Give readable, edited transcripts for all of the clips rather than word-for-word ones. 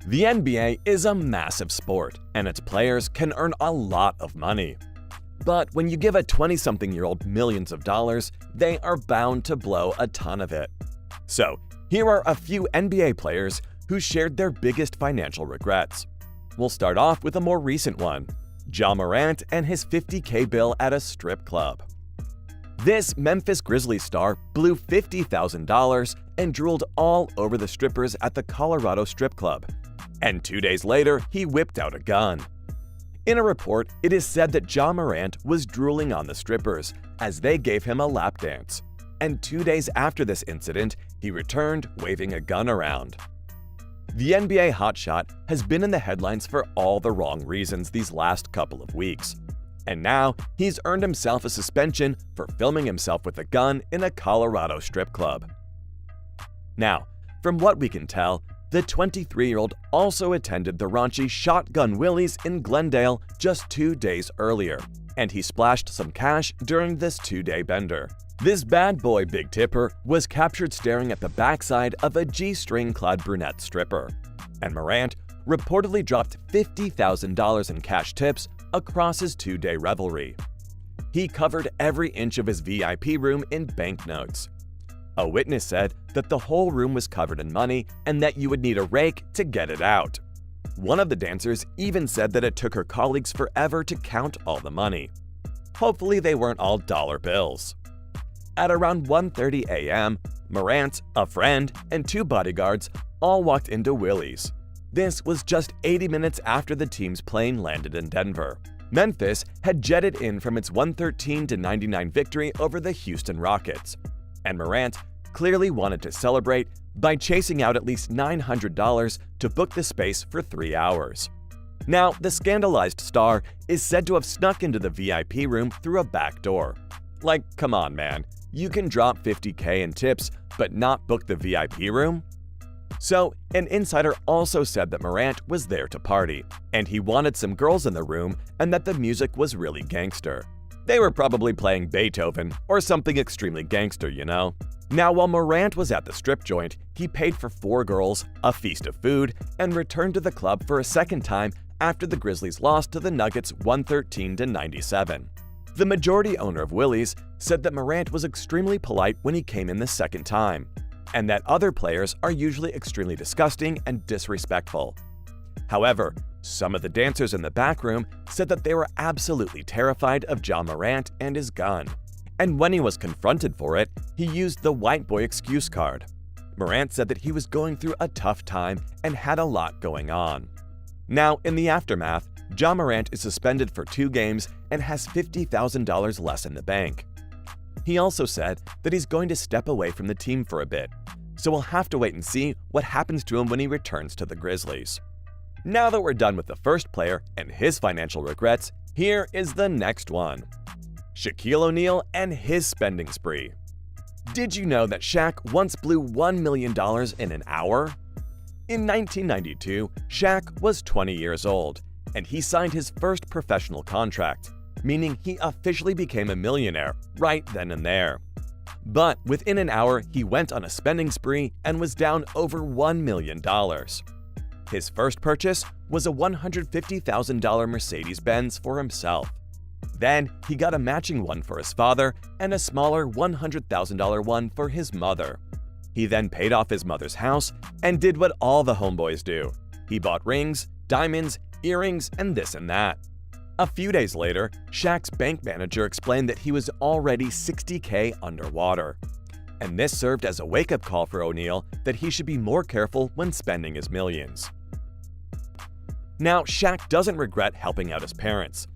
The NBA is a massive sport, and its players can earn a lot of money. But when you give a 20-something-year-old millions of dollars, they are bound to blow a ton of it. So, here are a few NBA players who shared their biggest financial regrets. We'll start off with a more recent one, Ja Morant and his $50K bill at a strip club. This Memphis Grizzlies star blew $50,000 and drooled all over the strippers at the Colorado strip club. And 2 days later, he whipped out a gun. In a report, it is said that Ja Morant was drooling on the strippers as they gave him a lap dance. And 2 days after this incident, he returned waving a gun around. The NBA hotshot has been in the headlines for all the wrong reasons these last couple of weeks. And now, he's earned himself a suspension for filming himself with a gun in a Colorado strip club. Now, from what we can tell, the 23-year-old also attended the raunchy Shotgun Willie's in Glendale just 2 days earlier, and he splashed some cash during this 2-day bender. This bad boy Big Tipper was captured staring at the backside of a G-string-clad brunette stripper, and Morant reportedly dropped $50,000 in cash tips across his 2-day revelry. He covered every inch of his VIP room in banknotes. A witness said that the whole room was covered in money and that you would need a rake to get it out. One of the dancers even said that it took her colleagues forever to count all the money. Hopefully they weren't all dollar bills. At around 1:30 a.m., Morant, a friend, and 2 bodyguards all walked into Willie's. This was just 80 minutes after the team's plane landed in Denver. Memphis had jetted in from its 113-99 victory over the Houston Rockets, and Morant clearly wanted to celebrate by chasing out at least $900 to book the space for 3 hours. Now, the scandalized star is said to have snuck into the VIP room through a back door. Like, come on, man. You can drop $50K in tips, but not book the VIP room? So, an insider also said that Morant was there to party, and he wanted some girls in the room and that the music was really gangster. They were probably playing Beethoven or something extremely gangster, you know? Now, while Morant was at the strip joint, he paid for 4 girls, a feast of food, and returned to the club for a second time after the Grizzlies lost to the Nuggets 113-97. The majority owner of Willie's said that Morant was extremely polite when he came in the second time, and that other players are usually extremely disgusting and disrespectful. However, some of the dancers in the back room said that they were absolutely terrified of Ja Morant and his gun. And when he was confronted for it, he used the white boy excuse card. Morant said that he was going through a tough time and had a lot going on. Now, in the aftermath, Ja Morant is suspended for 2 games and has $50,000 less in the bank. He also said that he's going to step away from the team for a bit, so we'll have to wait and see what happens to him when he returns to the Grizzlies. Now that we're done with the first player and his financial regrets, here is the next one. Shaquille O'Neal and his spending spree. Did you know that Shaq once blew $1 million in an hour? In 1992, Shaq was 20 years old, and he signed his first professional contract, meaning he officially became a millionaire right then and there. But within an hour, he went on a spending spree and was down over $1 million. His first purchase was a $150,000 Mercedes-Benz for himself. Then he got a matching one for his father and a smaller $100,000 one for his mother. He then paid off his mother's house and did what all the homeboys do. He bought rings, diamonds, earrings, and this and that. A few days later, Shaq's bank manager explained that he was already $60K underwater. And this served as a wake-up call for O'Neal that he should be more careful when spending his millions. Now, Shaq doesn't regret helping out his parents.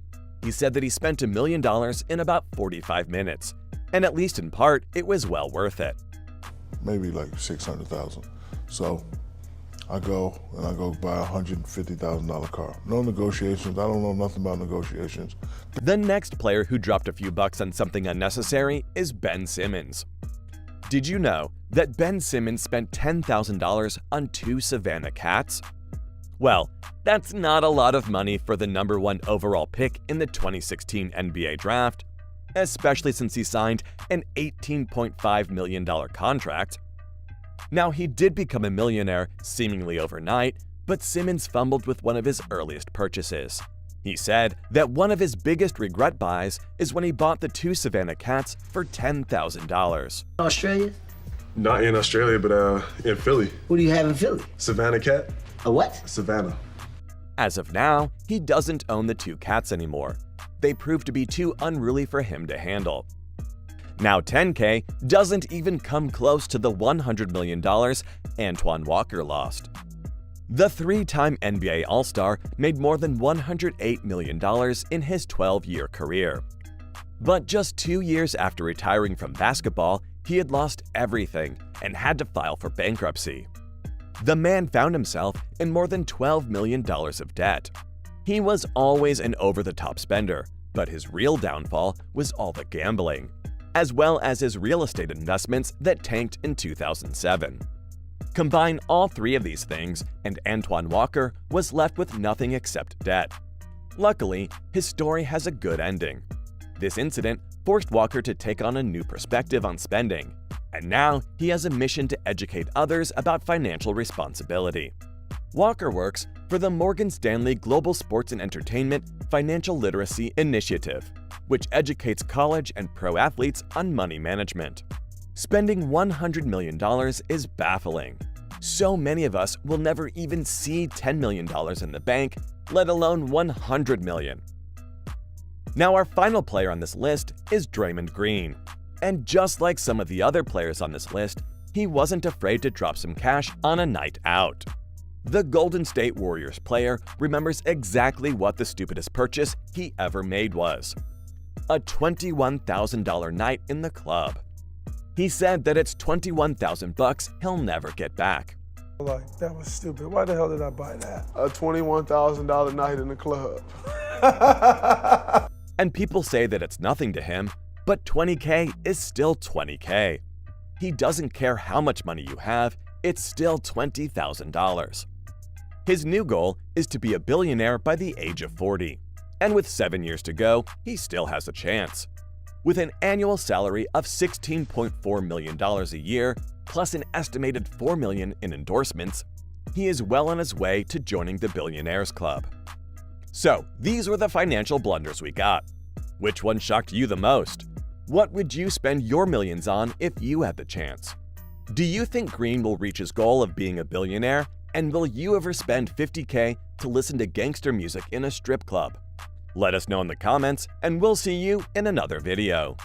He said that he spent $1 million in about 45 minutes, and at least in part, it was well worth it. Maybe like $600,000. So I go buy a $150,000 car. No negotiations. I don't know nothing about negotiations. The next player who dropped a few bucks on something unnecessary is Ben Simmons. Did you know that Ben Simmons spent $10,000 on 2 Savannah cats? Well, that's not a lot of money for the #1 overall pick in the 2016 NBA draft, especially since he signed an $18.5 million contract. Now, he did become a millionaire seemingly overnight, but Simmons fumbled with one of his earliest purchases. He said that one of his biggest regret buys is when he bought the 2 Savannah cats for $10,000. Australia? Not in Australia, but in Philly. What do you have in Philly? Savannah cat. A what? Savannah. As of now, he doesn't own the 2 cats anymore. They proved to be too unruly for him to handle. Now $10K doesn't even come close to the $100 million Antoine Walker lost. The 3-time NBA All-Star made more than $108 million in his 12-year career. But just 2 years after retiring from basketball, he had lost everything and had to file for bankruptcy. The man found himself in more than $12 million of debt. He was always an over-the-top spender, but his real downfall was all the gambling, as well as his real estate investments that tanked in 2007. Combine all 3 of these things, and Antoine Walker was left with nothing except debt. Luckily, his story has a good ending. This incident forced Walker to take on a new perspective on spending, and now he has a mission to educate others about financial responsibility. Walker works for the Morgan Stanley Global Sports and Entertainment Financial Literacy Initiative, which educates college and pro athletes on money management. Spending $100 million is baffling. So many of us will never even see $10 million in the bank, let alone $100 million. Now, our final player on this list is Draymond Green. And just like some of the other players on this list, he wasn't afraid to drop some cash on a night out. The Golden State Warriors player remembers exactly what the stupidest purchase he ever made was: a $21,000 night in the club. He said that it's $21,000 he'll never get back. Like, that was stupid. Why the hell did I buy that? A $21,000 night in the club. And people say that it's nothing to him, but $20K is still $20K. He doesn't care how much money you have, it's still $20,000. His new goal is to be a billionaire by the age of 40. And with 7 years to go, he still has a chance. With an annual salary of $16.4 million a year, plus an estimated $4 million in endorsements, he is well on his way to joining the Billionaires Club. So, these were the financial blunders we got. Which one shocked you the most? What would you spend your millions on if you had the chance? Do you think Green will reach his goal of being a billionaire? And will you ever spend $50K to listen to gangster music in a strip club? Let us know in the comments, and we'll see you in another video.